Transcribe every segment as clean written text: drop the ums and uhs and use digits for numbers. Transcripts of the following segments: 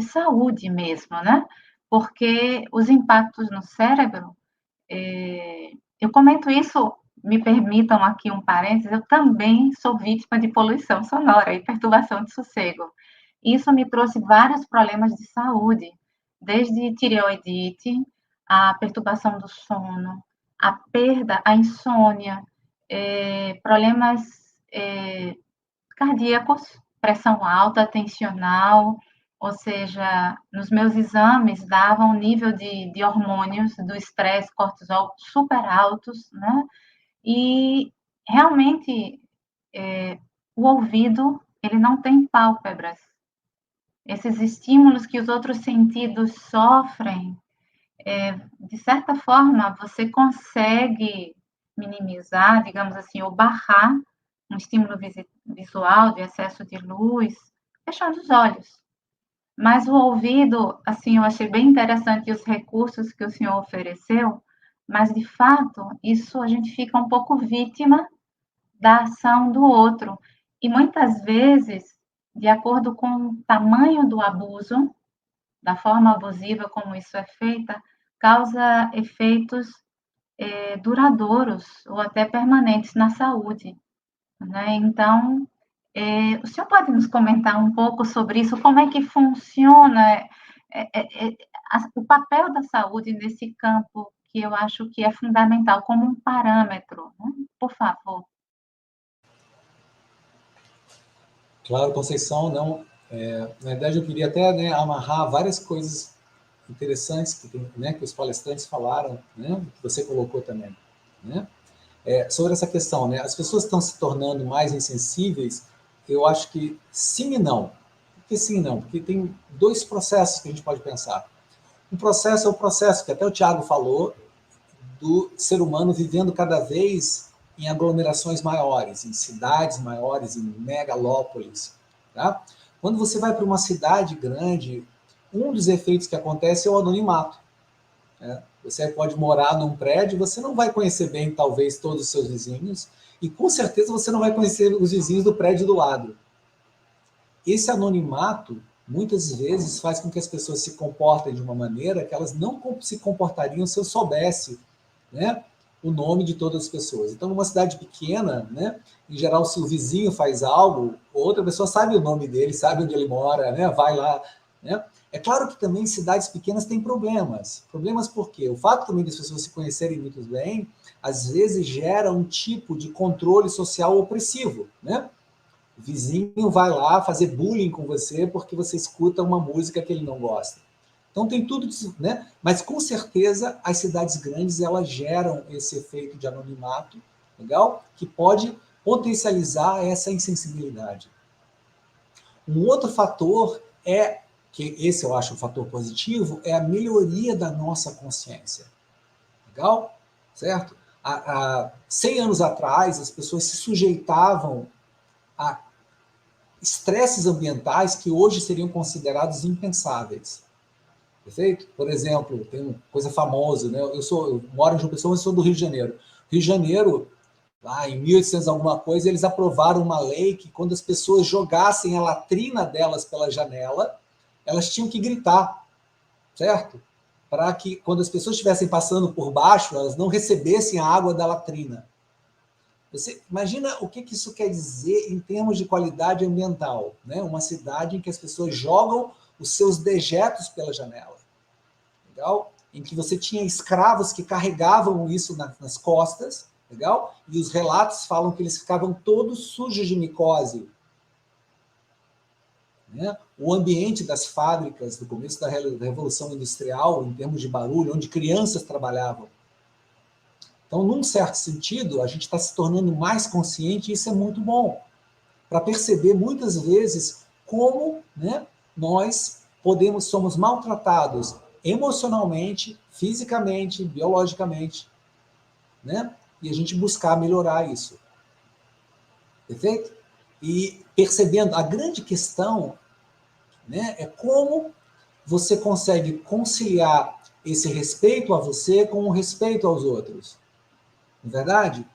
saúde mesmo, né? Porque os impactos no cérebro, eu comento isso, me permitam aqui um parênteses, eu também sou vítima de poluição sonora e perturbação de sossego. Isso me trouxe vários problemas de saúde, desde tireoidite, a perturbação do sono, a perda, a insônia, problemas cardíacos, pressão alta, tensional, ou seja, nos meus exames davam um nível de hormônios do estresse, cortisol super altos, né? E realmente o ouvido, ele não tem pálpebras. Esses estímulos que os outros sentidos sofrem, de certa forma, você consegue minimizar, digamos assim, ou barrar um estímulo visual de excesso de luz, fechando os olhos. Mas o ouvido, assim, eu achei bem interessante os recursos que o senhor ofereceu, mas de fato, isso a gente fica um pouco vítima da ação do outro. E muitas vezes, de acordo com o tamanho do abuso, da forma abusiva como isso é feita, causa efeitos duradouros ou até permanentes na saúde, né? Então, o senhor pode nos comentar um pouco sobre isso? Como é que funciona o papel da saúde nesse campo que eu acho que é fundamental como um parâmetro, né? Por favor. Claro, Conceição, não. Na verdade, eu queria até, né, amarrar várias coisas interessantes que os palestrantes falaram, né, que você colocou também, né? Sobre essa questão, né? As pessoas estão se tornando mais insensíveis. Eu acho que sim e não. Por que sim e não? Porque tem dois processos que a gente pode pensar. Um processo é o processo que até o Tiago falou, do ser humano vivendo cada vez em aglomerações maiores, em cidades maiores, em megalópolis. Tá? Quando você vai para uma cidade grande, um dos efeitos que acontece é o anonimato. Né? Você pode morar num prédio, você não vai conhecer bem, talvez, todos os seus vizinhos, e com certeza você não vai conhecer os vizinhos do prédio do lado. Esse anonimato, muitas vezes, faz com que as pessoas se comportem de uma maneira que elas não se comportariam se eu soubesse, né, o nome de todas as pessoas. Então, numa cidade pequena, né, em geral, se o vizinho faz algo, outra pessoa sabe o nome dele, sabe onde ele mora, né, vai lá. Né? É claro que também cidades pequenas têm problemas. Problemas por quê? O fato também das pessoas se conhecerem muito bem, às vezes gera um tipo de controle social opressivo, né? O vizinho vai lá fazer bullying com você porque você escuta uma música que ele não gosta. Então tem tudo isso, né? Mas com certeza as cidades grandes elas geram esse efeito de anonimato, legal? Que pode potencializar essa insensibilidade. Um outro fator que esse eu acho um fator positivo, é a melhoria da nossa consciência. Legal? Certo? Há 100 anos atrás, as pessoas se sujeitavam a estresses ambientais que hoje seriam considerados impensáveis. Perfeito? Por exemplo, tem uma coisa famosa, né? Eu moro em João Pessoa, mas sou do Rio de Janeiro. Rio de Janeiro, lá em 1800 alguma coisa, eles aprovaram uma lei que quando as pessoas jogassem a latrina delas pela janela, elas tinham que gritar, certo? Para que quando as pessoas estivessem passando por baixo, elas não recebessem a água da latrina. Você imagina o que isso quer dizer em termos de qualidade ambiental, né? Uma cidade em que as pessoas jogam os seus dejetos pela janela, legal? Em que você tinha escravos que carregavam isso nas costas, legal? E os relatos falam que eles ficavam todos sujos de micose. Né? O ambiente das fábricas do começo da Revolução Industrial, em termos de barulho, onde crianças trabalhavam. Então, num certo sentido, a gente está se tornando mais consciente e isso é muito bom, para perceber muitas vezes como, né, nós somos maltratados emocionalmente, fisicamente, biologicamente, né? E a gente buscar melhorar isso. Perfeito? E percebendo, a grande questão, né, é como você consegue conciliar esse respeito a você com o respeito aos outros. Não é verdade?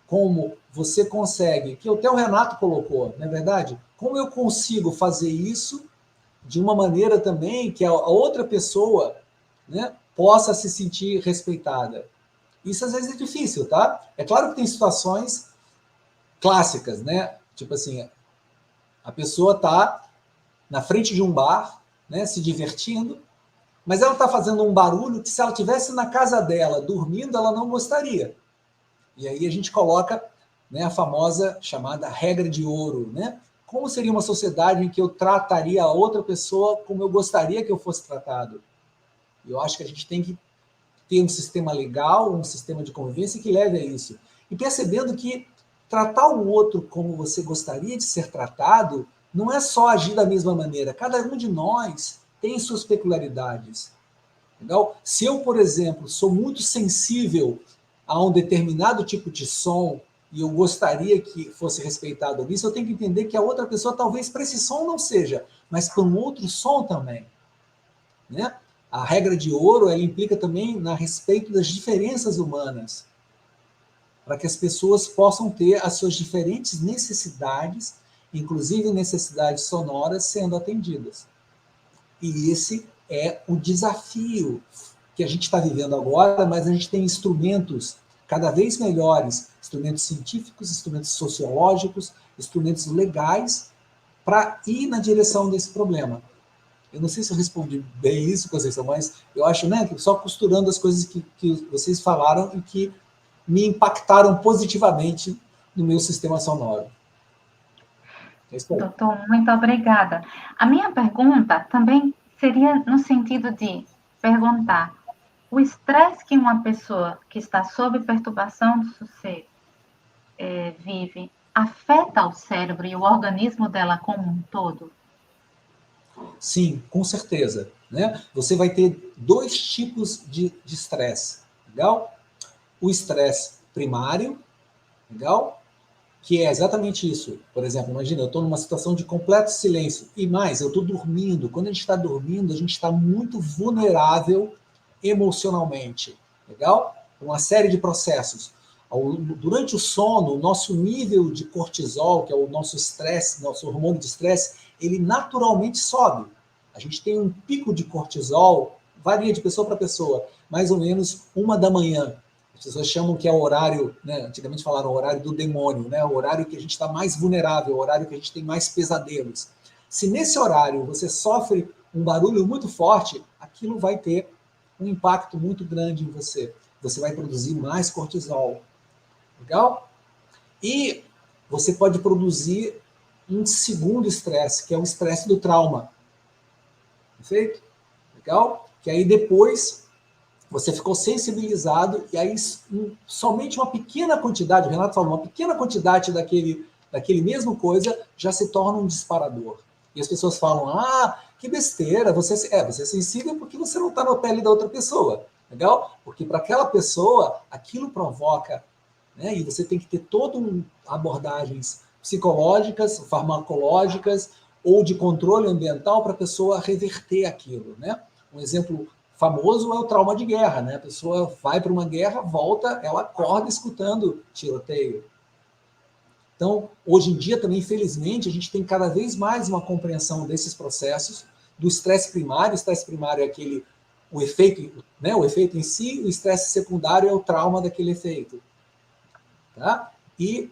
Como você consegue, que até o Renato colocou, não é verdade? Como eu consigo fazer isso de uma maneira também que a outra pessoa, né, possa se sentir respeitada. Isso às vezes é difícil, tá? É claro que tem situações clássicas, né? Tipo assim, a pessoa está na frente de um bar, né, se divertindo, mas ela está fazendo um barulho que, se ela estivesse na casa dela, dormindo, ela não gostaria. E aí a gente coloca, né, a famosa chamada regra de ouro, né? Como seria uma sociedade em que eu trataria a outra pessoa como eu gostaria que eu fosse tratado? Eu acho que a gente tem que ter um sistema legal, um sistema de convivência que leve a isso. E percebendo que tratar o outro como você gostaria de ser tratado não é só agir da mesma maneira. Cada um de nós tem suas peculiaridades. Legal? Se eu, por exemplo, sou muito sensível a um determinado tipo de som e eu gostaria que fosse respeitado nisso, eu tenho que entender que a outra pessoa talvez para esse som não seja, mas para um outro som também. Né? A regra de ouro ela implica também no respeito das diferenças humanas, para que as pessoas possam ter as suas diferentes necessidades, inclusive necessidades sonoras, sendo atendidas. E esse é o desafio que a gente está vivendo agora, mas a gente tem instrumentos cada vez melhores, instrumentos científicos, instrumentos sociológicos, instrumentos legais, para ir na direção desse problema. Eu não sei se eu respondi bem isso, Conceição, mas eu acho, né, que só costurando as coisas que vocês falaram e que me impactaram positivamente no meu sistema sonoro. É isso aí. Doutor, muito obrigada. A minha pergunta também seria no sentido de perguntar: o estresse que uma pessoa que está sob perturbação do sossego vive afeta o cérebro e o organismo dela como um todo? Sim, com certeza. Né? Você vai ter dois tipos de estresse, legal? O estresse primário, legal? Que é exatamente isso. Por exemplo, imagina, eu estou numa situação de completo silêncio. E mais, eu estou dormindo. Quando a gente está dormindo, a gente está muito vulnerável emocionalmente. Legal? Uma série de processos. Durante o sono, o nosso nível de cortisol, que é o nosso estresse, nosso hormônio de estresse, ele naturalmente sobe. A gente tem um pico de cortisol, varia de pessoa para pessoa, mais ou menos 1 da manhã. As pessoas chamam que é o horário, né, antigamente falaram o horário do demônio, né, o horário que a gente está mais vulnerável, o horário que a gente tem mais pesadelos. Se nesse horário você sofre um barulho muito forte, aquilo vai ter um impacto muito grande em você. Você vai produzir mais cortisol. Legal? E você pode produzir um segundo estresse, que é o estresse do trauma. Perfeito? Legal? Que aí depois você ficou sensibilizado e aí somente uma pequena quantidade, o Renato falou, uma pequena quantidade daquele mesmo coisa já se torna um disparador. E as pessoas falam, que besteira, você é sensível porque você não está na pele da outra pessoa, legal? Porque para aquela pessoa, aquilo provoca, né? E você tem que ter todo abordagens psicológicas, farmacológicas ou de controle ambiental para a pessoa reverter aquilo, né? Um exemplo famoso é o trauma de guerra, né? A pessoa vai para uma guerra, volta, ela acorda escutando tiroteio. Então, hoje em dia também, infelizmente, a gente tem cada vez mais uma compreensão desses processos, do estresse primário. O estresse primário é o efeito, né? O efeito em si, o estresse secundário é o trauma daquele efeito. Tá? E,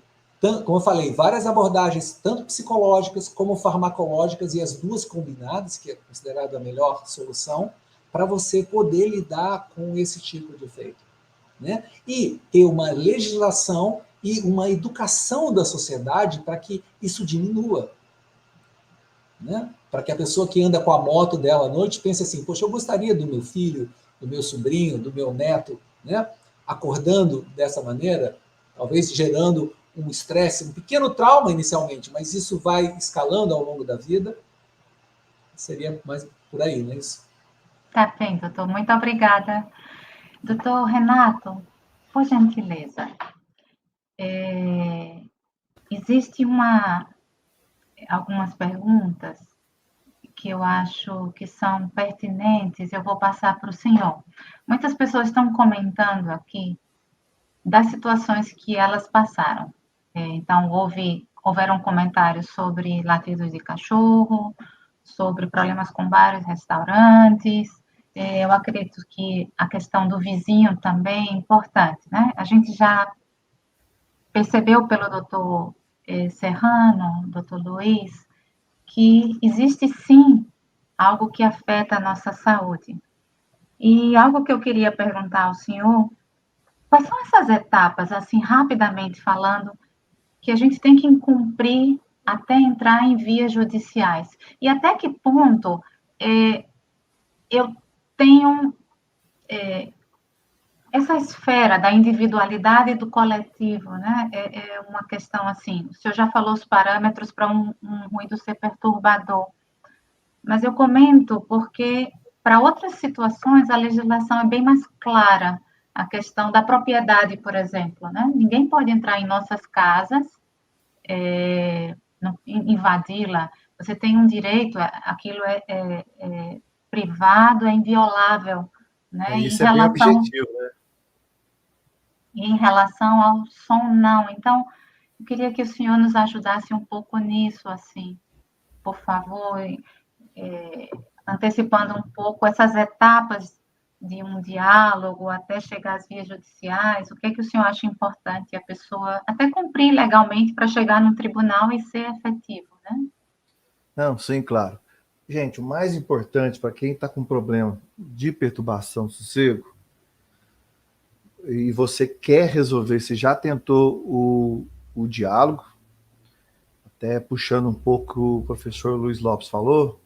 como eu falei, várias abordagens, tanto psicológicas como farmacológicas, e as duas combinadas, que é considerada a melhor solução, para você poder lidar com esse tipo de efeito. Né? E ter uma legislação e uma educação da sociedade para que isso diminua. Né? Para que a pessoa que anda com a moto dela à noite pense assim, poxa, eu gostaria do meu filho, do meu sobrinho, do meu neto, né? Acordando dessa maneira, talvez gerando um estresse, um pequeno trauma inicialmente, mas isso vai escalando ao longo da vida. Seria mais por aí, não é isso? Tá bem, doutor. Muito obrigada. Doutor Renato, por gentileza, existe algumas perguntas que eu acho que são pertinentes, eu vou passar para o senhor. Muitas pessoas estão comentando aqui das situações que elas passaram. Então, houveram comentários sobre latidos de cachorro, sobre problemas com bares, restaurantes. Eu acredito que a questão do vizinho também é importante, né? A gente já percebeu pelo doutor Serrano, doutor Luiz, que existe sim algo que afeta a nossa saúde. E algo que eu queria perguntar ao senhor, quais são essas etapas, assim, rapidamente falando, que a gente tem que cumprir até entrar em vias judiciais? E até que ponto eu tenho essa esfera da individualidade e do coletivo, né? É uma questão assim. O senhor já falou os parâmetros para um ruído ser perturbador, mas eu comento porque para outras situações a legislação é bem mais clara. A questão da propriedade, por exemplo, né? Ninguém pode entrar em nossas casas, invadi-la. Você tem um direito, aquilo é privado, é inviolável, né? Isso é bem objetivo, né? Em relação ao som, não. Então, eu queria que o senhor nos ajudasse um pouco nisso, assim, por favor, antecipando um pouco essas etapas de um diálogo até chegar às vias judiciais. O que é que o senhor acha importante a pessoa até cumprir legalmente para chegar no tribunal e ser efetivo, né? Não, sim, claro. Gente, o mais importante para quem está com problema de perturbação do sossego e você quer resolver, você já tentou o diálogo, até puxando um pouco o professor Luiz Lopes falou,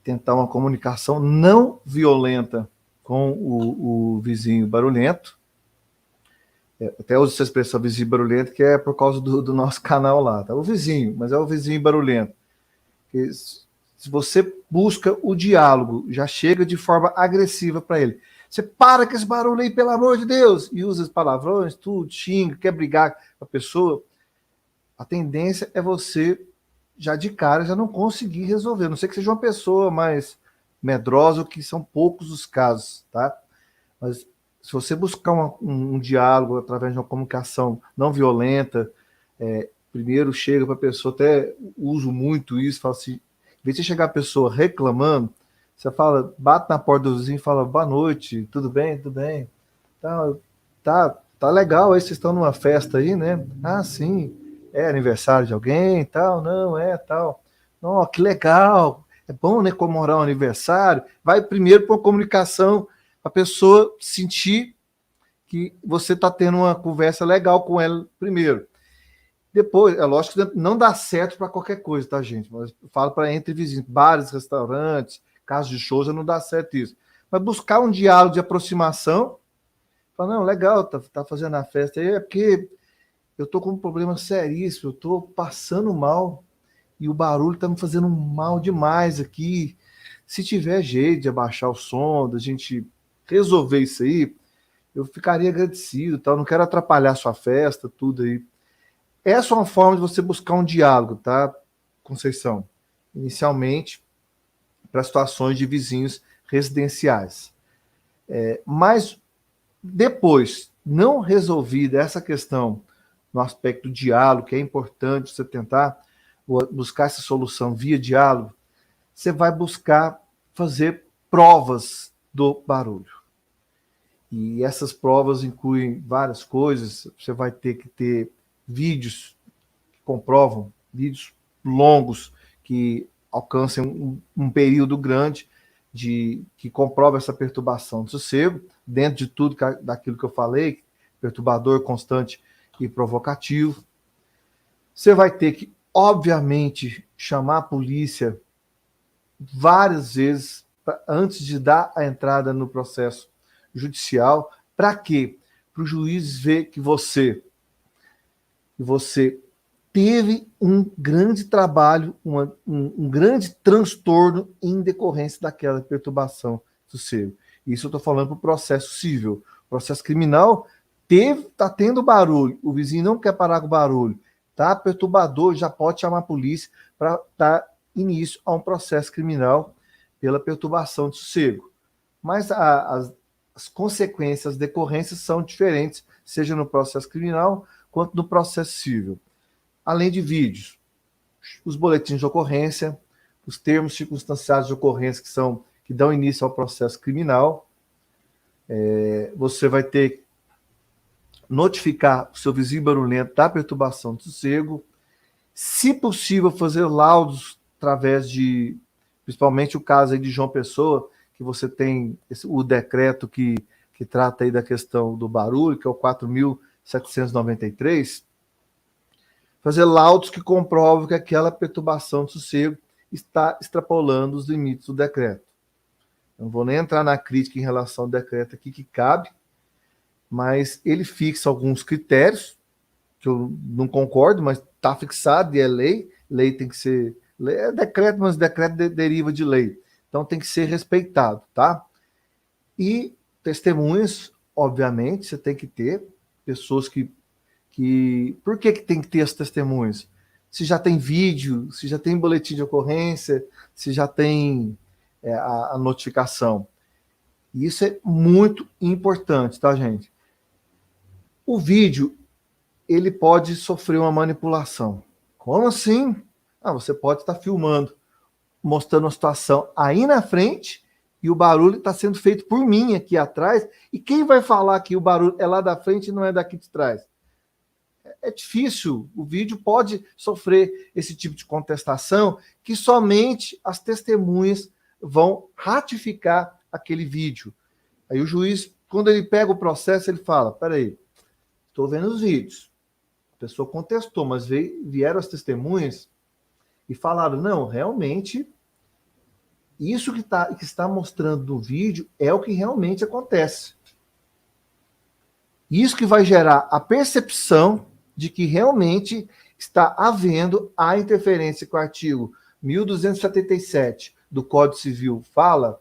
tentar uma comunicação não violenta com o vizinho barulhento. Até uso essa expressão vizinho barulhento, que é por causa do nosso canal lá, tá? O vizinho, mas é o vizinho barulhento. Porque se você busca o diálogo, já chega de forma agressiva para ele. Você para com esse barulho aí, pelo amor de Deus, e usa os palavrões, tudo, xinga, quer brigar com a pessoa. A tendência é você, já de cara, já não conseguir resolver. A não sei que seja uma pessoa mais medrosa, que são poucos os casos, tá? Mas se você buscar um diálogo através de uma comunicação não violenta, primeiro chega para a pessoa, até uso muito isso, falo assim, em vez de chegar a pessoa reclamando, você fala, bate na porta do vizinho e fala, boa noite, tudo bem? Tudo bem? Tá legal, aí vocês estão numa festa aí, né? Ah, sim, é aniversário de alguém, tal, não, tal. Não, que legal, é bom, né, comemorar um aniversário. Vai primeiro para uma comunicação, a pessoa sentir que você está tendo uma conversa legal com ela primeiro. Depois, é lógico que não dá certo para qualquer coisa, tá, gente? Mas eu falo para entre vizinhos, bares, restaurantes, casas de shows, não dá certo isso. Mas buscar um diálogo de aproximação, falar, não, legal, tá fazendo a festa aí, é porque eu tô com um problema seríssimo, eu tô passando mal e o barulho tá me fazendo mal demais aqui. Se tiver jeito de abaixar o som, da gente resolver isso aí, eu ficaria agradecido, tal. Não quero atrapalhar a sua festa, tudo aí. Essa é uma forma de você buscar um diálogo, tá, Conceição? Inicialmente, para situações de vizinhos residenciais. Mas depois, não resolvida essa questão no aspecto do diálogo, que é importante você tentar buscar essa solução via diálogo, você vai buscar fazer provas do barulho. E essas provas incluem várias coisas. Você vai ter que ter vídeos que comprovam, vídeos longos que alcancem um período grande que comprova essa perturbação do sossego, dentro de tudo daquilo que eu falei, perturbador, constante e provocativo. Você vai ter que, obviamente, chamar a polícia várias vezes antes de dar a entrada no processo judicial. Para quê? Para o juiz ver que você teve um grande trabalho, um grande transtorno em decorrência daquela perturbação do sossego. Isso eu estou falando para o processo civil. O processo criminal está tendo barulho, o vizinho não quer parar com o barulho, tá perturbador, já pode chamar a polícia para dar início a um processo criminal pela perturbação do sossego. Mas as consequências, as decorrências são diferentes, seja no processo criminal quanto no processo civil. Além de vídeos, os boletins de ocorrência, os termos circunstanciados de ocorrência que dão início ao processo criminal. Você vai ter que notificar o seu vizinho barulhento da perturbação do sossego, se possível fazer laudos através de, principalmente o caso aí de João Pessoa, que você tem o decreto que trata aí da questão do barulho, que é o 4.793, fazer laudos que comprovam que aquela perturbação do sossego está extrapolando os limites do decreto. Não vou nem entrar na crítica em relação ao decreto aqui que cabe, mas ele fixa alguns critérios, que eu não concordo, mas está fixado e é lei. Lei tem que ser... É decreto, mas decreto deriva de lei. Então tem que ser respeitado, tá? E testemunhas, obviamente, você tem que ter pessoas que... Por que tem que ter as testemunhas? Se já tem vídeo, se já tem boletim de ocorrência, se já tem a notificação. E isso é muito importante, tá, gente? O vídeo, ele pode sofrer uma manipulação. Como assim? Você pode estar filmando, mostrando a situação aí na frente, e o barulho está sendo feito por mim aqui atrás, e quem vai falar que o barulho é lá da frente e não é daqui de trás? É difícil, o vídeo pode sofrer esse tipo de contestação, que somente as testemunhas vão ratificar aquele vídeo. Aí o juiz, quando ele pega o processo, ele fala, peraí, estou vendo os vídeos, a pessoa contestou, mas vieram as testemunhas e falaram, não, realmente, isso que está mostrando no vídeo é o que realmente acontece. Isso que vai gerar a percepção de que realmente está havendo a interferência que o artigo 1277 do Código Civil fala,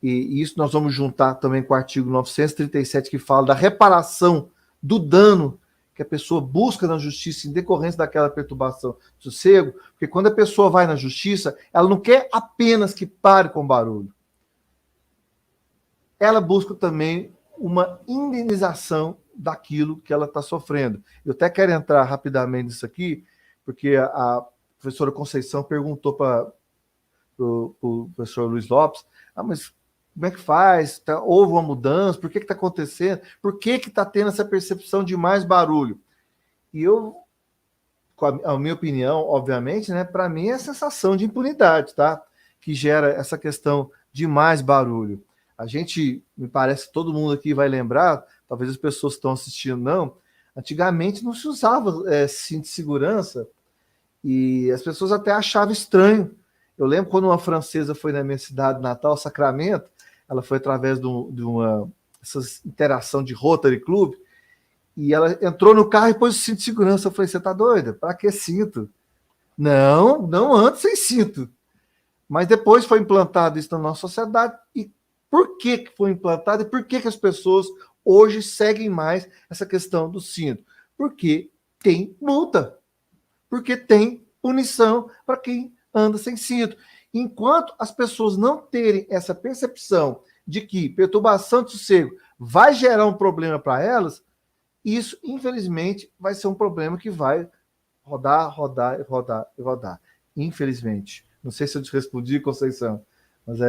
e isso nós vamos juntar também com o artigo 937, que fala da reparação do dano que a pessoa busca na justiça em decorrência daquela perturbação do sossego, porque quando a pessoa vai na justiça, ela não quer apenas que pare com barulho. Ela busca também uma indenização daquilo que ela está sofrendo. Eu até quero entrar rapidamente nisso aqui, porque a professora Conceição perguntou para o professor Luiz Lopes, mas como é que faz? Houve uma mudança? Por que está acontecendo? Por que está tendo essa percepção de mais barulho? E eu, com a minha opinião, obviamente, né, para mim é a sensação de impunidade, tá? Que gera essa questão de mais barulho. A gente, me parece que todo mundo aqui vai lembrar, talvez as pessoas que estão assistindo não, antigamente não se usava cinto de segurança e as pessoas até achavam estranho. Eu lembro quando uma francesa foi na minha cidade natal, Sacramento, ela foi através de uma interação de Rotary Club, e ela entrou no carro e pôs o cinto de segurança. Eu falei, você tá doida? Para que cinto? Não antes sem cinto. Mas depois foi implantado isso na nossa sociedade. E por que foi implantado e por que as pessoas hoje seguem mais essa questão do cinto? Porque tem multa. Porque tem punição para quem anda sem cinto. Enquanto as pessoas não terem essa percepção de que perturbação de sossego vai gerar um problema para elas, isso, infelizmente, vai ser um problema que vai rodar. Infelizmente. Não sei se eu te respondi, Conceição, mas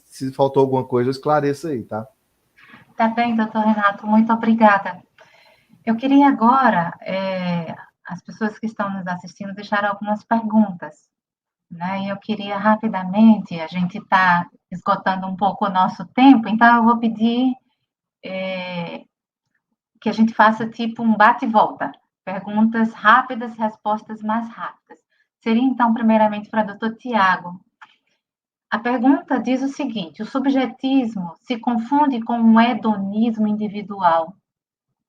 se faltou alguma coisa, eu esclareço aí, tá? Tá bem, doutor Renato, muito obrigada. Eu queria agora, as pessoas que estão nos assistindo, deixar algumas perguntas, né? E eu queria rapidamente, a gente está esgotando um pouco o nosso tempo, então eu vou pedir que a gente faça tipo um bate e volta. Perguntas rápidas, respostas mais rápidas. Seria, então, primeiramente, para o doutor Tiago. A pergunta diz o seguinte: o subjetismo se confunde com um hedonismo individual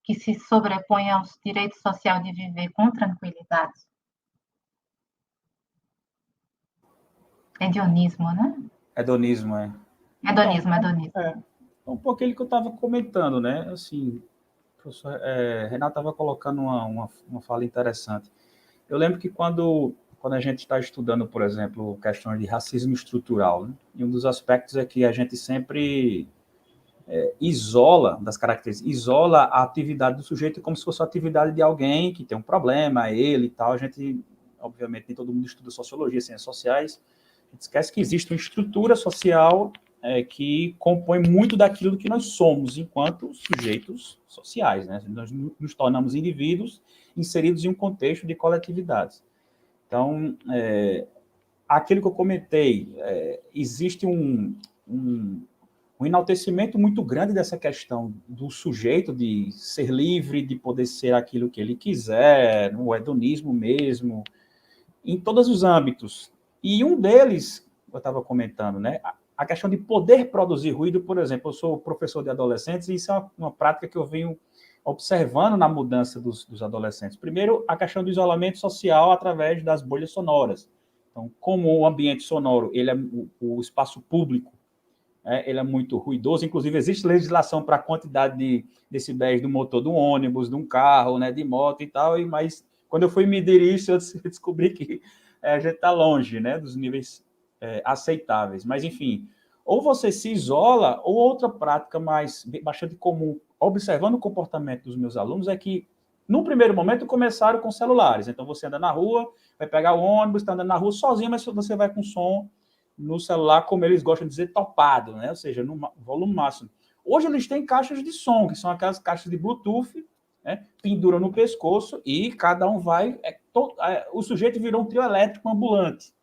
que se sobrepõe aos direitos sociais de viver com tranquilidade? Hedonismo, né? Hedonismo, é. Hedonismo. Um pouco aquilo que eu estava comentando, né? Assim, o professor Renato estava colocando uma fala interessante. Eu lembro que quando a gente está estudando, por exemplo, questões de racismo estrutural, né? E um dos aspectos é que a gente sempre isola a atividade do sujeito como se fosse a atividade de alguém que tem um problema, ele e tal. A gente, obviamente, nem todo mundo estuda sociologia, ciências sociais, A gente esquece que existe uma estrutura social que compõe muito daquilo que nós somos enquanto sujeitos sociais, né? Nós nos tornamos indivíduos inseridos em um contexto de coletividades. Então, aquilo que eu comentei, existe um enaltecimento muito grande dessa questão do sujeito de ser livre, de poder ser aquilo que ele quiser, no hedonismo mesmo, em todos os âmbitos. E um deles, eu estava comentando, né, a questão de poder produzir ruído, por exemplo, eu sou professor de adolescentes e isso é uma prática que eu venho observando na mudança dos adolescentes. Primeiro, a questão do isolamento social através das bolhas sonoras. Então, como o ambiente sonoro, ele é o espaço público, ele é muito ruidoso, inclusive existe legislação para a quantidade de decibéis do motor do ônibus, de um carro, né, de moto e tal, mas quando eu fui medir isso, eu descobri que a gente está longe, né, dos níveis aceitáveis. Mas, enfim, ou você se isola, ou outra prática bastante comum, observando o comportamento dos meus alunos, é que, no primeiro momento, começaram com celulares. Então, você anda na rua, vai pegar o ônibus, está andando na rua sozinho, mas você vai com som no celular, como eles gostam de dizer, topado, né? Ou seja, no volume máximo. Hoje eles têm caixas de som, que são aquelas caixas de Bluetooth, né? Penduram no pescoço e cada um vai... o sujeito virou um trio elétrico ambulante.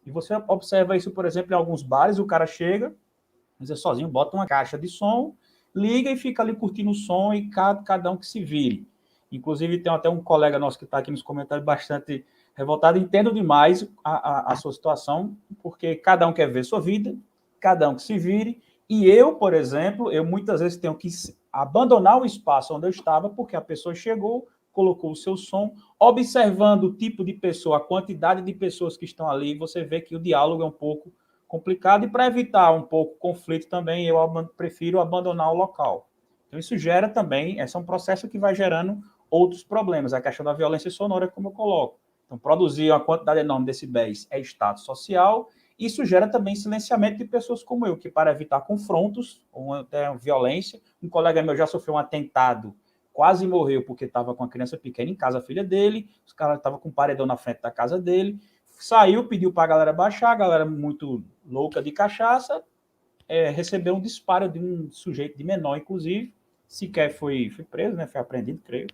E você observa isso, por exemplo, em alguns bares, o cara chega, mas é sozinho, bota uma caixa de som, liga e fica ali curtindo o som e cada um que se vire. Inclusive, tem até um colega nosso que está aqui nos comentários bastante revoltado. Entendo demais a sua situação, porque cada um quer ver sua vida, cada um que se vire. E eu, por exemplo, eu muitas vezes tenho que abandonar o espaço onde eu estava, porque a pessoa chegou, colocou o seu som, observando o tipo de pessoa, a quantidade de pessoas que estão ali, você vê que o diálogo é um pouco complicado, e para evitar um pouco conflito também, eu prefiro abandonar o local. Então, isso gera também, esse é um processo que vai gerando outros problemas, a questão da violência sonora, como eu coloco. Então, produzir uma quantidade enorme de decibéis é status social, isso gera também silenciamento de pessoas como eu, que para evitar confrontos, ou até violência, um colega meu já sofreu um atentado, quase morreu porque estava com a criança pequena em casa, a filha dele, os caras estavam com um paredão na frente da casa dele, saiu, pediu para a galera baixar, a galera muito louca de cachaça, recebeu um disparo de um sujeito de menor, inclusive, sequer foi preso, né, foi apreendido, creio.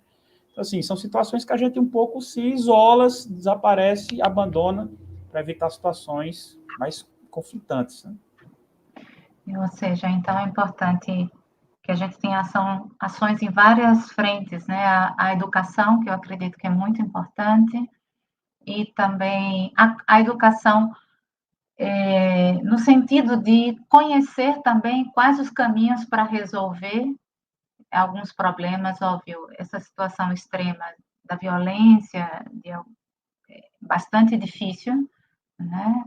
Então, assim, são situações que a gente um pouco se isola, desaparece, abandona, para evitar situações mais conflitantes, né? Ou seja, então é importante que a gente tenha ações em várias frentes, né? A educação, que eu acredito que é muito importante, e também a educação no sentido de conhecer também quais os caminhos para resolver alguns problemas, óbvio, essa situação extrema da violência, bastante difícil, né?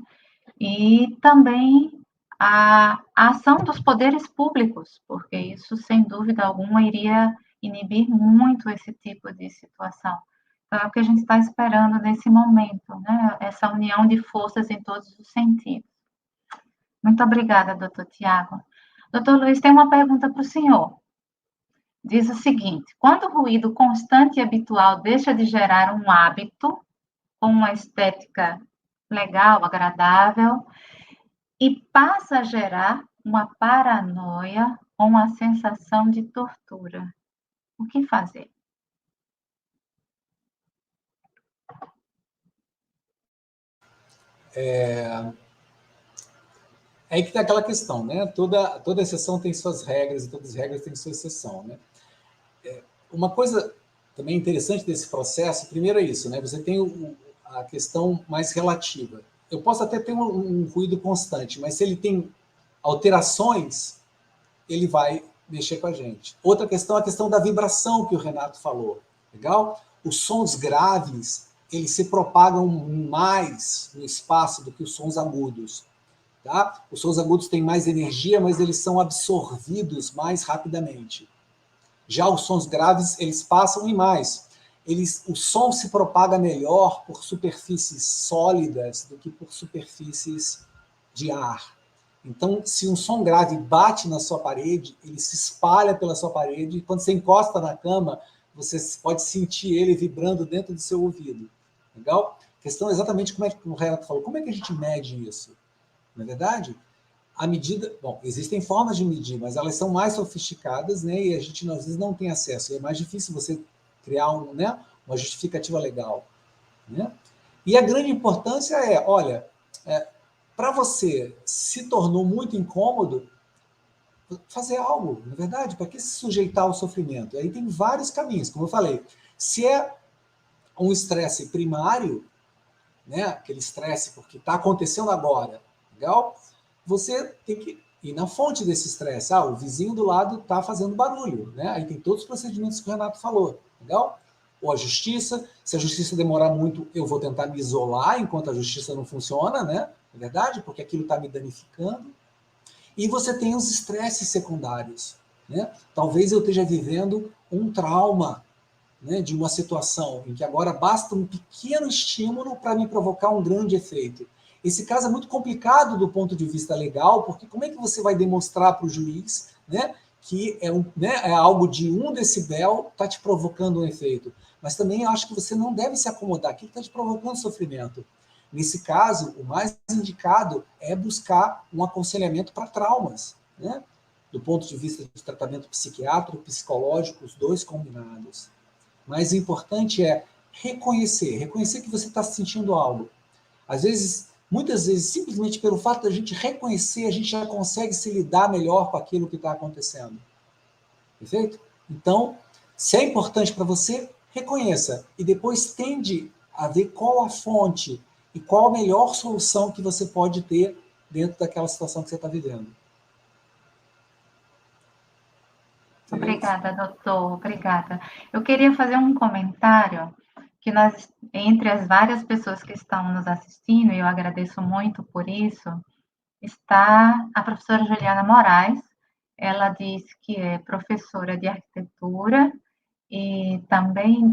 E também a ação dos poderes públicos, porque isso, sem dúvida alguma, iria inibir muito esse tipo de situação. Então, é o que a gente está esperando nesse momento, né? Essa união de forças em todos os sentidos. Muito obrigada, doutor Tiago. Doutor Luiz, tem uma pergunta para o senhor. Diz o seguinte: quando o ruído constante e habitual deixa de gerar um hábito com uma estética legal, agradável, e passa a gerar uma paranoia ou uma sensação de tortura, o que fazer? Aí que tem aquela questão, né? Toda exceção tem suas regras e todas as regras têm sua exceção, né? Uma coisa também interessante desse processo, primeiro é isso, né? Você tem a questão mais relativa. Eu posso até ter um ruído constante, mas se ele tem alterações, ele vai mexer com a gente. Outra questão é a questão da vibração que o Renato falou. Legal? Os sons graves, eles se propagam mais no espaço do que os sons agudos. Tá? Os sons agudos têm mais energia, mas eles são absorvidos mais rapidamente. Já os sons graves, eles passam em mais. O som se propaga melhor por superfícies sólidas do que por superfícies de ar. Então, se um som grave bate na sua parede, ele se espalha pela sua parede, e quando você encosta na cama, você pode sentir ele vibrando dentro do seu ouvido. Legal? A questão é exatamente como é que o Renato falou. Como é que a gente mede isso? não é verdade? A medida, bom, existem formas de medir, mas elas são mais sofisticadas, né? E a gente às vezes não tem acesso. E é mais difícil você criar uma justificativa legal, né? E a grande importância é, olha, para você se tornou muito incômodo, fazer algo, na verdade, para que se sujeitar ao sofrimento? E aí tem vários caminhos, como eu falei. Se é um estresse primário, né, aquele estresse porque está acontecendo agora, legal? Você tem que ir na fonte desse estresse. O vizinho do lado está fazendo barulho, né? Aí tem todos os procedimentos que o Renato falou, legal? Ou a justiça, se a justiça demorar muito, eu vou tentar me isolar enquanto a justiça não funciona, né? É verdade? Porque aquilo está me danificando. E você tem os estresses secundários, né? Talvez eu esteja vivendo um trauma, né, de uma situação em que agora basta um pequeno estímulo para me provocar um grande efeito. Esse caso é muito complicado do ponto de vista legal, porque como é que você vai demonstrar para o juiz, né, que é algo de 1 decibel está te provocando um efeito? Mas também acho que você não deve se acomodar, aquilo está te provocando sofrimento. Nesse caso, o mais indicado é buscar um aconselhamento para traumas, né, do ponto de vista do tratamento psiquiátrico, psicológico, os dois combinados. Mas o importante é reconhecer que você está sentindo algo. Às vezes, muitas vezes, simplesmente pelo fato da gente reconhecer, a gente já consegue se lidar melhor com aquilo que está acontecendo. Perfeito? Então, se é importante para você, reconheça. E depois tende a ver qual a fonte e qual a melhor solução que você pode ter dentro daquela situação que você está vivendo. Obrigada, doutor. Obrigada. Eu queria fazer um comentário que nós, entre as várias pessoas que estão nos assistindo, e eu agradeço muito por isso, está a professora Juliana Moraes. Ela diz que é professora de arquitetura e também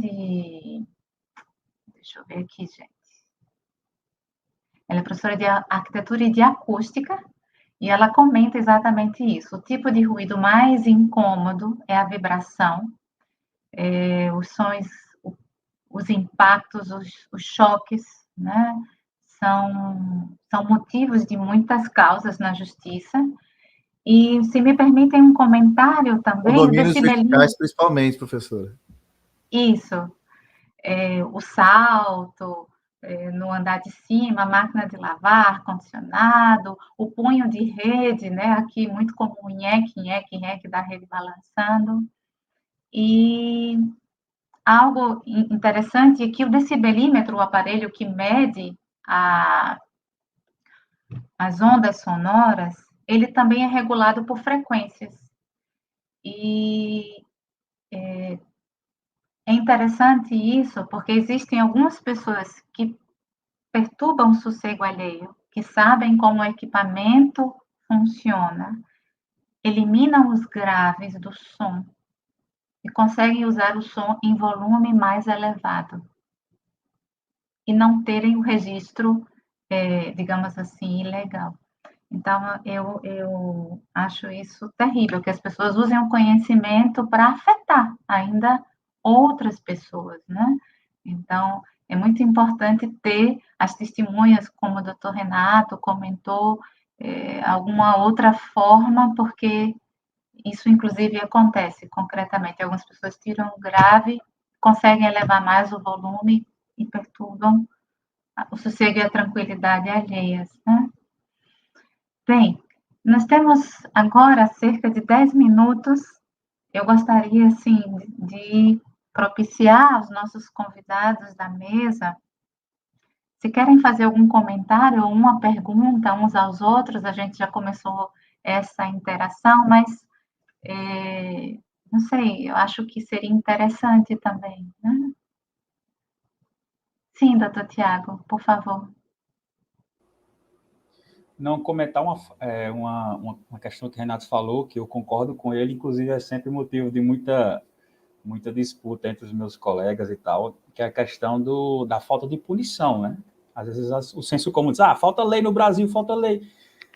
deixa eu ver aqui, gente. Ela é professora de arquitetura e de acústica. E ela comenta exatamente isso. O tipo de ruído mais incômodo é a vibração, os sons, os impactos, os choques, né? São motivos de muitas causas na justiça. E, se me permitem um comentário também... Condomínios verticais, principalmente, professora. Isso. O salto... no andar de cima, máquina de lavar, ar-condicionado, o punho de rede, né? Aqui muito comum, nheque da rede balançando. E algo interessante é que o decibelímetro, o aparelho que mede as ondas sonoras, ele também é regulado por frequências. E é interessante isso, porque existem algumas pessoas que perturbam o sossego alheio, que sabem como o equipamento funciona, eliminam os graves do som e conseguem usar o som em volume mais elevado e não terem o registro, digamos assim, ilegal. Então, eu acho isso terrível, que as pessoas usem o conhecimento para afetar ainda outras pessoas, né? Então, é muito importante ter as testemunhas, como o doutor Renato comentou, alguma outra forma, porque isso, inclusive, acontece concretamente. Algumas pessoas tiram o grave, conseguem elevar mais o volume e perturbam o sossego e a tranquilidade alheias, né? Bem, nós temos agora cerca de 10 minutos. Eu gostaria, assim, de propiciar aos nossos convidados da mesa, se querem fazer algum comentário ou uma pergunta uns aos outros, a gente já começou essa interação, mas, não sei, eu acho que seria interessante também, né? Sim, doutor Tiago, por favor. Não, comentar uma questão que o Renato falou, que eu concordo com ele, inclusive é sempre motivo de muita disputa entre os meus colegas e tal, que é a questão da falta de punição, né? Às vezes o senso comum diz, falta lei no Brasil, falta lei.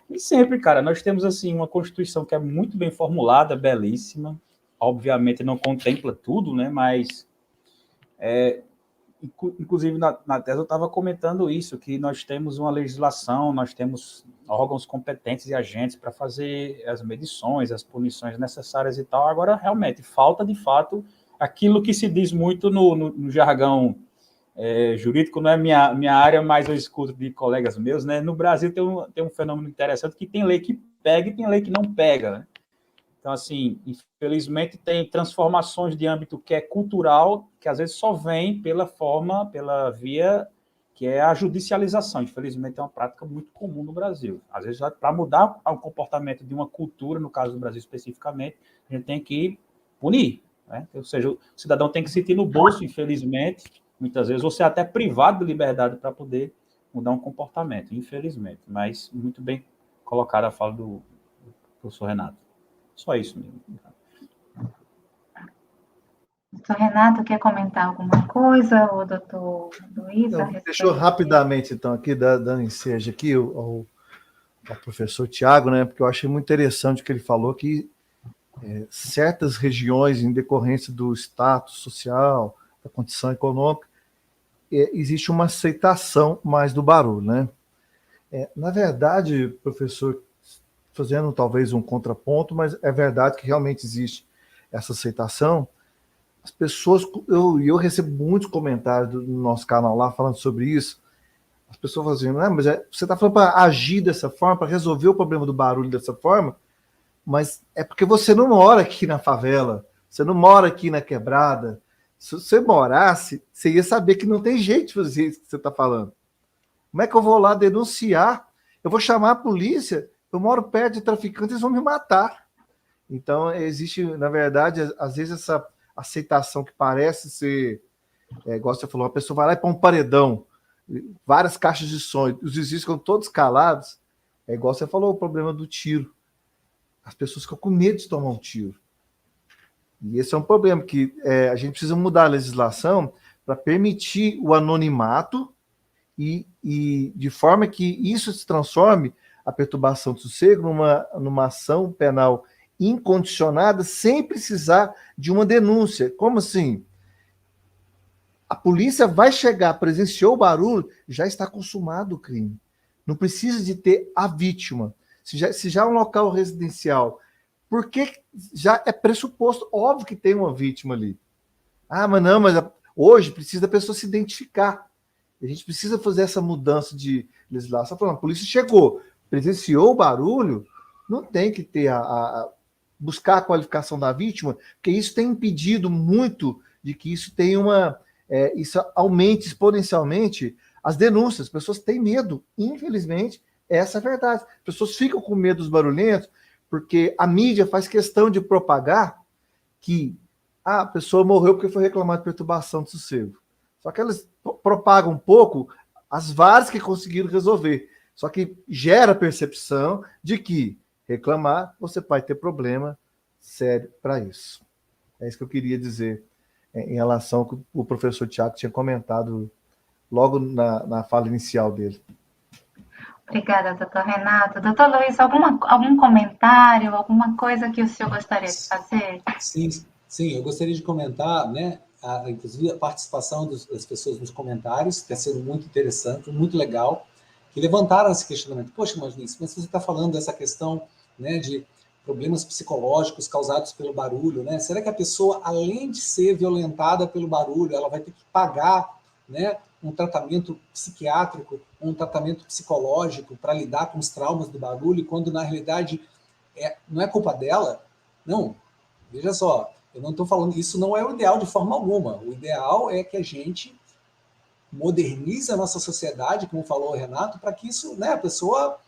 E sempre, cara, nós temos, assim, uma Constituição que é muito bem formulada, belíssima, obviamente não contempla tudo, né? Mas inclusive na tese eu estava comentando isso, que nós temos uma legislação, nós temos órgãos competentes e agentes para fazer as medições, as punições necessárias e tal. Agora, realmente, falta, de fato, aquilo que se diz muito no jargão jurídico, não é minha área, mas eu escuto de colegas meus, né? No Brasil tem um fenômeno interessante, que tem lei que pega e tem lei que não pega, né? Então, assim, infelizmente, tem transformações de âmbito que é cultural, que às vezes só vem pela via que é a judicialização. Infelizmente, é uma prática muito comum no Brasil. Às vezes, para mudar o comportamento de uma cultura, no caso do Brasil especificamente, a gente tem que punir, né? Ou seja, o cidadão tem que sentir no bolso, infelizmente, muitas vezes, ou ser até privado de liberdade para poder mudar um comportamento, infelizmente. Mas muito bem colocada a fala do professor Renato. Só isso mesmo. Doutor Renato, quer comentar alguma coisa? Ou doutor Luiz? Deixa eu rapidamente, então, aqui, dando ensejo aqui ao professor Tiago, né, porque eu achei muito interessante o que ele falou, que certas regiões, em decorrência do status social, da condição econômica, existe uma aceitação mais do barulho, né? Na verdade, professor, fazendo talvez um contraponto, mas é verdade que realmente existe essa aceitação. As pessoas, eu recebo muitos comentários no nosso canal lá falando sobre isso. As pessoas falam assim, mas você está falando para agir dessa forma, para resolver o problema do barulho dessa forma, mas é porque você não mora aqui na favela, você não mora aqui na quebrada. Se você morasse, você ia saber que não tem jeito de fazer isso que você está falando. Como é que eu vou lá denunciar? Eu vou chamar a polícia, eu moro perto de traficantes, eles vão me matar. Então, existe, na verdade, às vezes essa aceitação que parece ser, igual você falou, a pessoa vai lá e põe um paredão, várias caixas de som, os vizinhos ficam todos calados. É igual você falou, o problema do tiro. As pessoas ficam com medo de tomar um tiro. E esse é um problema, que a gente precisa mudar a legislação para permitir o anonimato e de forma que isso se transforme, a perturbação do sossego, numa ação penal incondicionada, sem precisar de uma denúncia. Como assim? A polícia vai chegar, presenciou o barulho, já está consumado o crime. Não precisa de ter a vítima. Se já é um local residencial, porque já é pressuposto, óbvio que tem uma vítima ali. Mas hoje precisa da pessoa se identificar. A gente precisa fazer essa mudança de legislação. A polícia chegou, presenciou o barulho, não tem que ter buscar a qualificação da vítima, porque isso tem impedido muito de que isso tenha isso aumente exponencialmente as denúncias. As pessoas têm medo, infelizmente, essa é a verdade. As pessoas ficam com medo dos barulhentos, porque a mídia faz questão de propagar que a pessoa morreu porque foi reclamar de perturbação de sossego. Só que elas propagam um pouco as várias que conseguiram resolver. Só que gera a percepção de que reclamar, você vai ter problema sério para isso. É isso que eu queria dizer em relação ao que o professor Tiago tinha comentado logo na fala inicial dele. Obrigada, doutor Renato. Doutor Luiz, algum comentário, alguma coisa que o senhor gostaria de fazer? Sim, eu gostaria de comentar, né, inclusive a participação das pessoas nos comentários, que está sendo muito interessante, muito legal, que levantaram esse questionamento. Poxa, mas você está falando dessa questão, né, de problemas psicológicos causados pelo barulho, né? Será que a pessoa, além de ser violentada pelo barulho, ela vai ter que pagar, né, um tratamento psiquiátrico, um tratamento psicológico para lidar com os traumas do barulho, quando na realidade não é culpa dela? Não, veja só, eu não estou falando, isso não é o ideal de forma alguma. O ideal é que a gente modernize a nossa sociedade, como falou o Renato, para que isso, né, a pessoa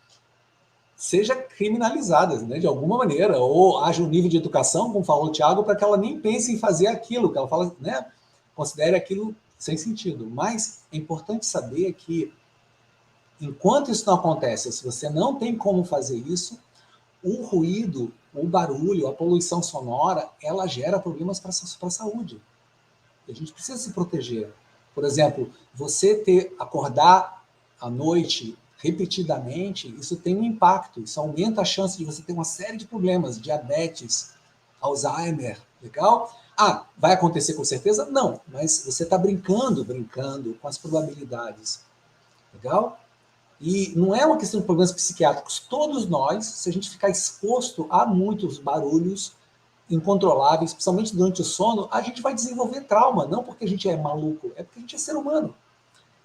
seja criminalizada, né, de alguma maneira, ou haja um nível de educação, como falou o Tiago, para que ela nem pense em fazer aquilo, que ela fala, né, considere aquilo sem sentido. Mas é importante saber que, enquanto isso não acontece, se você não tem como fazer isso, o ruído, o barulho, a poluição sonora, ela gera problemas para a saúde. A gente precisa se proteger. Por exemplo, você acordar à noite repetidamente, isso tem um impacto, isso aumenta a chance de você ter uma série de problemas, diabetes, Alzheimer, legal? Ah, vai acontecer com certeza? Não, mas você está brincando com as probabilidades, legal? E não é uma questão de problemas psiquiátricos. Todos nós, se a gente ficar exposto a muitos barulhos incontroláveis, principalmente durante o sono, a gente vai desenvolver trauma, não porque a gente é maluco, é porque a gente é ser humano.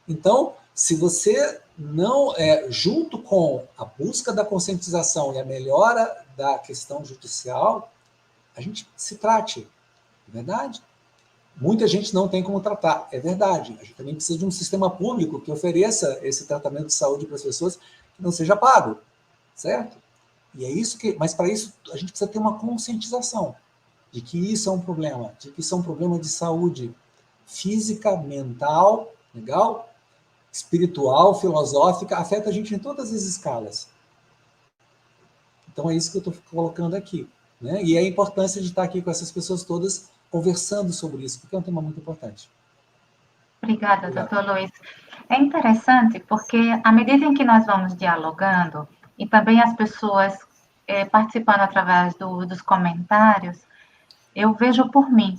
Então, se você não, junto com a busca da conscientização e a melhora da questão judicial, a gente se trate, é verdade? Muita gente não tem como tratar, é verdade. A gente também precisa de um sistema público que ofereça esse tratamento de saúde para as pessoas que não seja pago, certo? E é isso que, mas para isso a gente precisa ter uma conscientização de que isso é um problema, de que isso é um problema de saúde física, mental, legal? Espiritual, filosófica, afeta a gente em todas as escalas. Então é isso que eu estou colocando aqui, né? E é a importância de estar aqui com essas pessoas todas conversando sobre isso, porque é um tema muito importante. Obrigada, doutor Luiz. É interessante porque, à medida em que nós vamos dialogando, e também as pessoas participando através dos comentários, eu vejo por mim,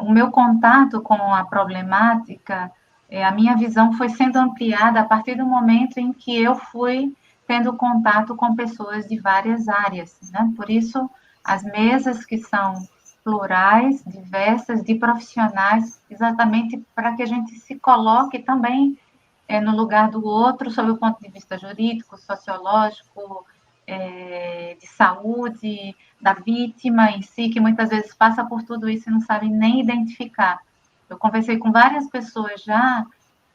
o meu contato com a problemática, a minha visão foi sendo ampliada a partir do momento em que eu fui tendo contato com pessoas de várias áreas, né? Por isso, as mesas que são plurais, diversas, de profissionais, exatamente para que a gente se coloque também no lugar do outro, sob o ponto de vista jurídico, sociológico, de saúde, da vítima em si, que muitas vezes passa por tudo isso e não sabe nem identificar. Eu conversei com várias pessoas já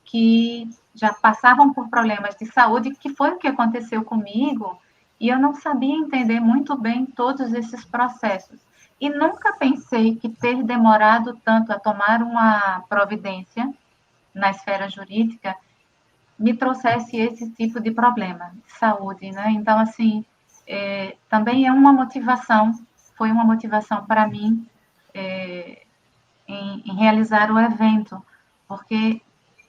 que já passavam por problemas de saúde, que foi o que aconteceu comigo, e eu não sabia entender muito bem todos esses processos. E nunca pensei que ter demorado tanto a tomar uma providência na esfera jurídica me trouxesse esse tipo de problema de saúde, né? Então, assim, também é uma motivação, foi uma motivação para mim em realizar o evento, porque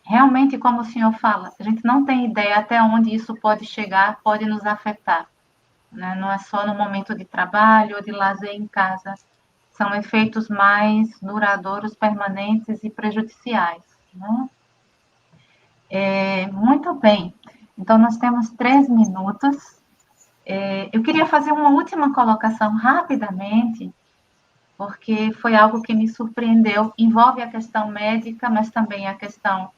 realmente, como o senhor fala, a gente não tem ideia até onde isso pode chegar, pode nos afetar, né? Não é só no momento de trabalho ou de lazer em casa, são efeitos mais duradouros, permanentes e prejudiciais, né? Muito bem, então nós temos 3 minutos. Eu queria fazer uma última colocação rapidamente, porque foi algo que me surpreendeu. Envolve a questão médica, mas também a questão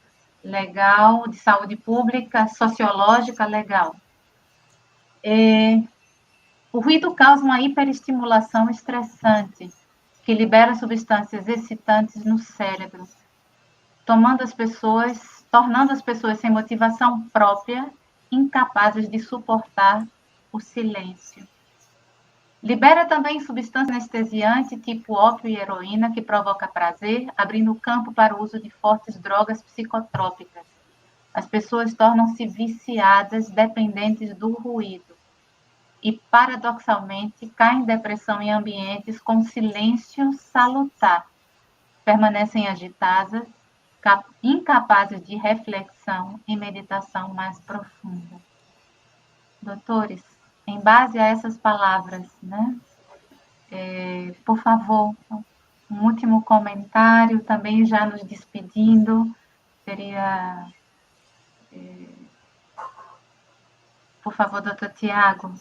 legal, de saúde pública, sociológica, legal. O ruído causa uma hiperestimulação estressante, que libera substâncias excitantes no cérebro, tornando as pessoas sem motivação própria, incapazes de suportar o silêncio. Libera também substância anestesiante tipo ópio e heroína que provoca prazer, abrindo campo para o uso de fortes drogas psicotrópicas. As pessoas tornam-se viciadas, dependentes do ruído. E, paradoxalmente, caem em depressão em ambientes com silêncio salutar. Permanecem agitadas, incapazes de reflexão e meditação mais profunda. Doutores, em base a essas palavras, né? Por favor, um último comentário, também já nos despedindo, seria, por favor, doutor Tiago.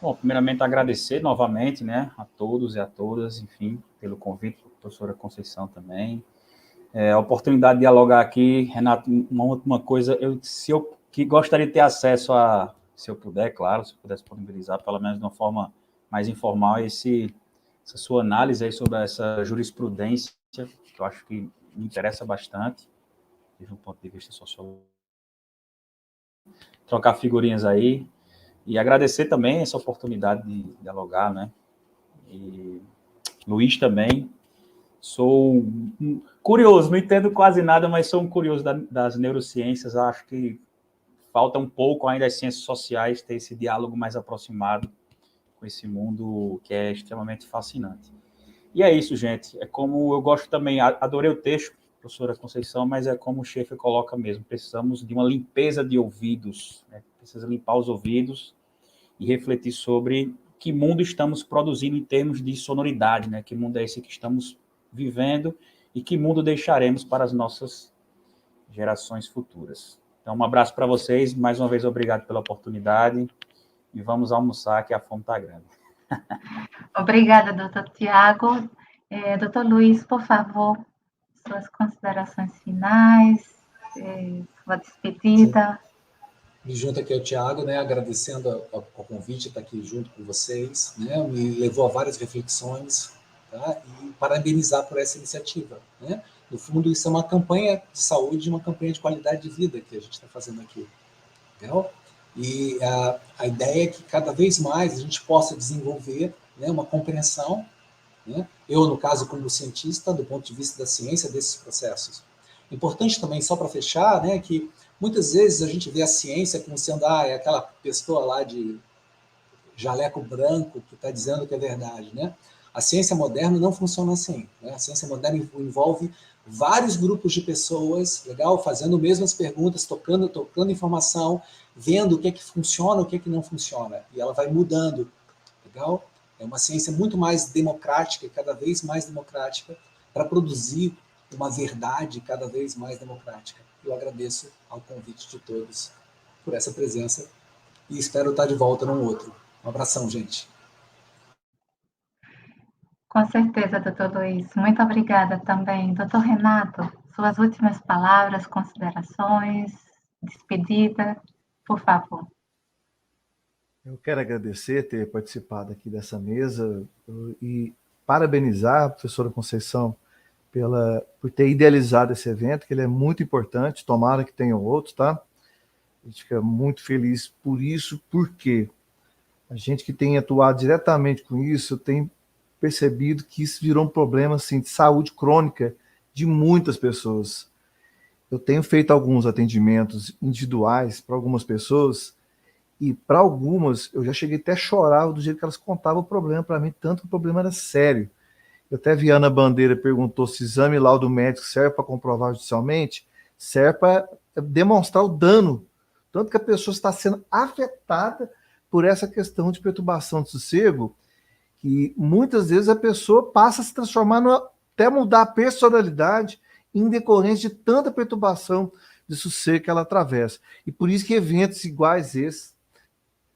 Bom, primeiramente agradecer novamente, né, a todos e a todas, enfim, pelo convite, a professora Conceição também. A oportunidade de dialogar aqui, Renato, uma última coisa, que gostaria de ter acesso a, se eu puder, claro, se eu puder disponibilizar, pelo menos de uma forma mais informal, essa sua análise aí sobre essa jurisprudência, que eu acho que me interessa bastante, desde um ponto de vista sociológico. Trocar figurinhas aí, e agradecer também essa oportunidade de dialogar, né? E Luiz também. Sou curioso, não entendo quase nada, mas sou um curioso das neurociências. Acho que falta um pouco ainda as ciências sociais ter esse diálogo mais aproximado com esse mundo que é extremamente fascinante. E é isso, gente. É como eu gosto também, adorei o texto, professora Conceição, mas é como o Schaeffer coloca mesmo, precisamos de uma limpeza de ouvidos, né? Precisa limpar os ouvidos e refletir sobre que mundo estamos produzindo em termos de sonoridade, né? Que mundo é esse que estamos vivendo e que mundo deixaremos para as nossas gerações futuras. Então, um abraço para vocês, mais uma vez obrigado pela oportunidade e vamos almoçar, que a fome está grande. Obrigada, doutor Tiago. Doutor Luiz, por favor, suas considerações finais, sua despedida. Me junto aqui ao Tiago, né, agradecendo ao convite de estar aqui junto com vocês, né, me levou a várias reflexões, tá, e parabenizar por essa iniciativa, né. No fundo, isso é uma campanha de saúde, uma campanha de qualidade de vida que a gente está fazendo aqui, entendeu? E a ideia é que cada vez mais a gente possa desenvolver, né, uma compreensão, né, eu, no caso, como cientista, do ponto de vista da ciência desses processos. Importante também, só para fechar, né, que muitas vezes a gente vê a ciência como sendo é aquela pessoa lá de jaleco branco que está dizendo que é verdade, né? A ciência moderna não funciona assim, né? A ciência moderna envolve vários grupos de pessoas, legal, fazendo mesmas perguntas, tocando informação, vendo o que é que funciona, o que é que não funciona, e ela vai mudando, legal? É uma ciência muito mais democrática, cada vez mais democrática, para produzir uma verdade cada vez mais democrática. Eu agradeço ao convite de todos por essa presença e espero estar de volta num outro. Um abração, gente. Com certeza, doutor Luiz. Muito obrigada também. Doutor Renato, suas últimas palavras, considerações, despedida, por favor. Eu quero agradecer ter participado aqui dessa mesa e parabenizar a professora Conceição por ter idealizado esse evento, que ele é muito importante, tomara que tenham outros, tá? A gente fica muito feliz por isso, porque a gente que tem atuado diretamente com isso tem percebido que isso virou um problema assim, de saúde crônica de muitas pessoas. Eu tenho feito alguns atendimentos individuais para algumas pessoas e para algumas eu já cheguei até a chorar do jeito que elas contavam o problema para mim, tanto que o problema era sério. Eu até vi a Ana Bandeira perguntou se exame e laudo médico serve para comprovar judicialmente, serve para demonstrar o dano, tanto que a pessoa está sendo afetada por essa questão de perturbação de sossego, que muitas vezes a pessoa passa a se transformar, até mudar a personalidade em decorrência de tanta perturbação de sossego que ela atravessa. E por isso que eventos iguais esses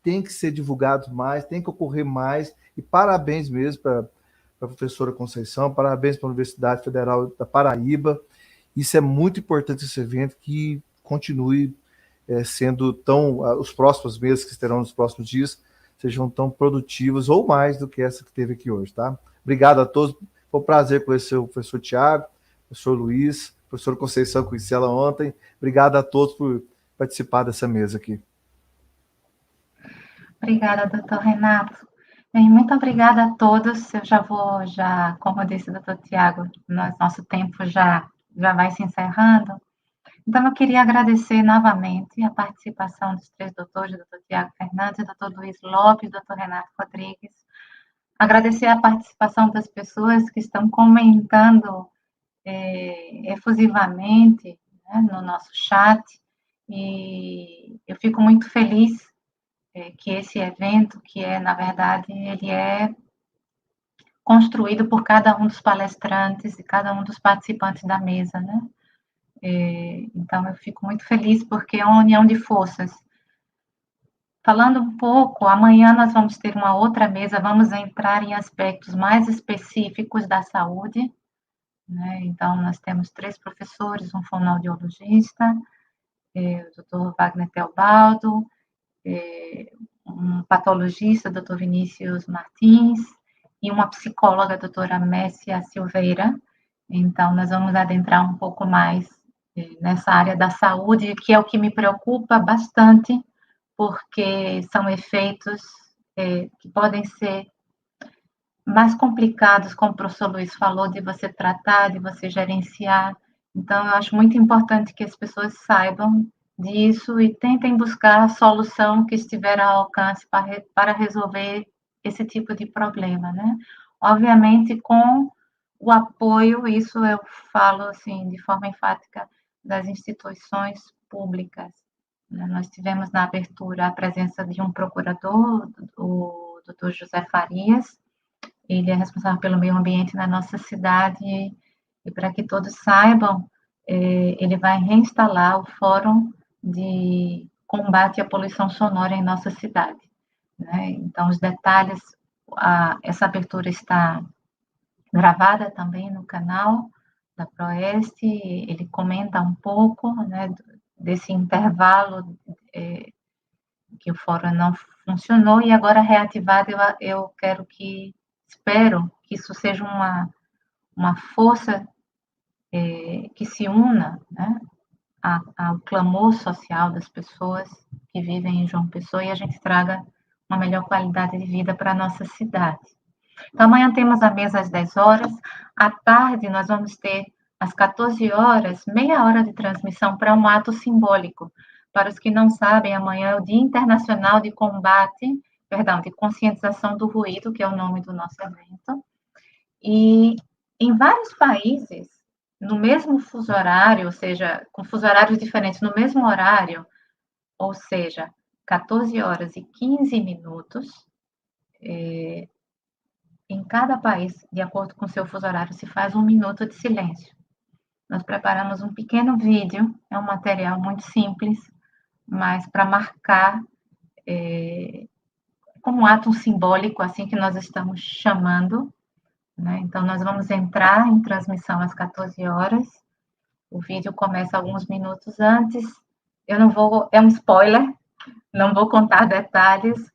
têm que ser divulgados mais, têm que ocorrer mais, e parabéns mesmo para a professora Conceição, parabéns para a Universidade Federal da Paraíba. Isso é muito importante, esse evento, que continue sendo tão, os próximos meses que terão nos próximos dias, sejam tão produtivos ou mais do que essa que teve aqui hoje, tá? Obrigado a todos, foi um prazer conhecer o professor Tiago, o professor Luiz, a professora Conceição, conheci ela ontem. Obrigado a todos por participar dessa mesa aqui. Obrigada, doutor Renato. Bem, muito obrigada a todos. Eu já vou, como disse o doutor Tiago, nosso tempo já vai se encerrando. Então, eu queria agradecer novamente a participação dos três doutores, doutor Tiago Fernandes, doutor Luiz Lopes, doutor Renato Rodrigues. Agradecer a participação das pessoas que estão comentando efusivamente, né, no nosso chat, e eu fico muito feliz que esse evento, na verdade, ele é construído por cada um dos palestrantes e cada um dos participantes da mesa, né? Então, eu fico muito feliz porque é uma união de forças. Falando um pouco, amanhã nós vamos ter uma outra mesa, vamos entrar em aspectos mais específicos da saúde, né? Então, nós temos 3 professores, um fonoaudiologista, o Dr. Wagner Teobaldo, um patologista, Dr. Vinícius Martins, e uma psicóloga, doutora Messia Silveira. Então, nós vamos adentrar um pouco mais nessa área da saúde, que é o que me preocupa bastante, porque são efeitos que podem ser mais complicados, como o professor Luiz falou, de você tratar, de você gerenciar. Então, eu acho muito importante que as pessoas saibam disso e tentem buscar a solução que estiver ao alcance para resolver esse tipo de problema, né? Obviamente, com o apoio, isso eu falo assim de forma enfática, das instituições públicas, Nós tivemos na abertura a presença de um procurador, o Dr. José Farias. Ele é responsável pelo meio ambiente na nossa cidade e para que todos saibam, ele vai reinstalar o Fórum de Combate à Poluição Sonora em nossa cidade. Né? Então, os detalhes, essa abertura está gravada também no canal da Proeste, ele comenta um pouco, né, desse intervalo que o fórum não funcionou e agora reativado eu espero que isso seja uma força que se una, né, ao clamor social das pessoas que vivem em João Pessoa e a gente traga uma melhor qualidade de vida para a nossa cidade. Então, amanhã temos a mesa às 10 horas. À tarde, nós vamos ter, às 14 horas, meia hora de transmissão para um ato simbólico. Para os que não sabem, amanhã é o Dia Internacional de de Conscientização do Ruído, que é o nome do nosso evento. E em vários países, no mesmo fuso horário, ou seja, com fuso horários diferentes no mesmo horário, ou seja, 14 horas e 15 minutos, em cada país, de acordo com o seu fuso horário, se faz 1 minuto de silêncio. Nós preparamos um pequeno vídeo, é um material muito simples, mas para marcar como um ato simbólico, assim que nós estamos chamando, né? Então, nós vamos entrar em transmissão às 14 horas, o vídeo começa alguns minutos antes, eu não vou, é um spoiler, não vou contar detalhes,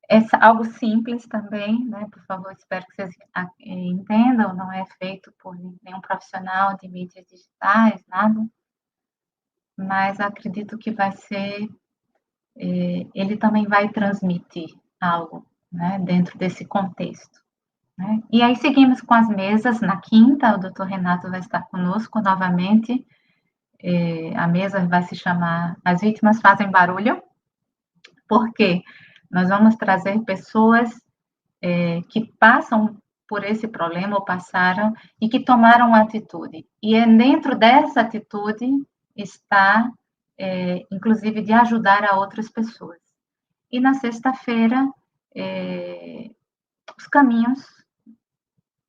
é algo simples também, né? Por favor, espero que vocês entendam, não é feito por nenhum profissional de mídias digitais, nada, mas acredito que vai ser, ele também vai transmitir algo, né? Dentro desse contexto. Né? E aí seguimos com as mesas, na quinta, o doutor Renato vai estar conosco novamente, a mesa vai se chamar As Vítimas Fazem Barulho, porque nós vamos trazer pessoas que passam por esse problema ou passaram e que tomaram atitude. E dentro dessa atitude está, inclusive, de ajudar a outras pessoas. E na sexta-feira, os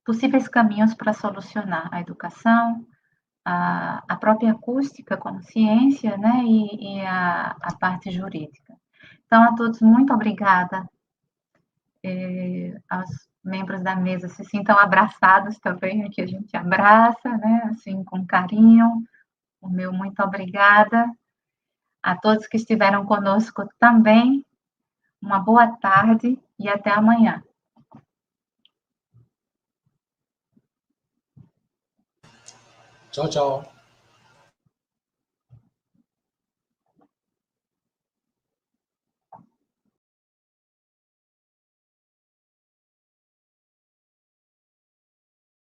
possíveis caminhos para solucionar a educação, a própria acústica como ciência, né, e a parte jurídica. Então, a todos, muito obrigada. Aos membros da mesa se sintam abraçados também, aqui a gente abraça, né, assim, com carinho. O meu muito obrigada. A todos que estiveram conosco também, uma boa tarde e até amanhã. Tchau, tchau.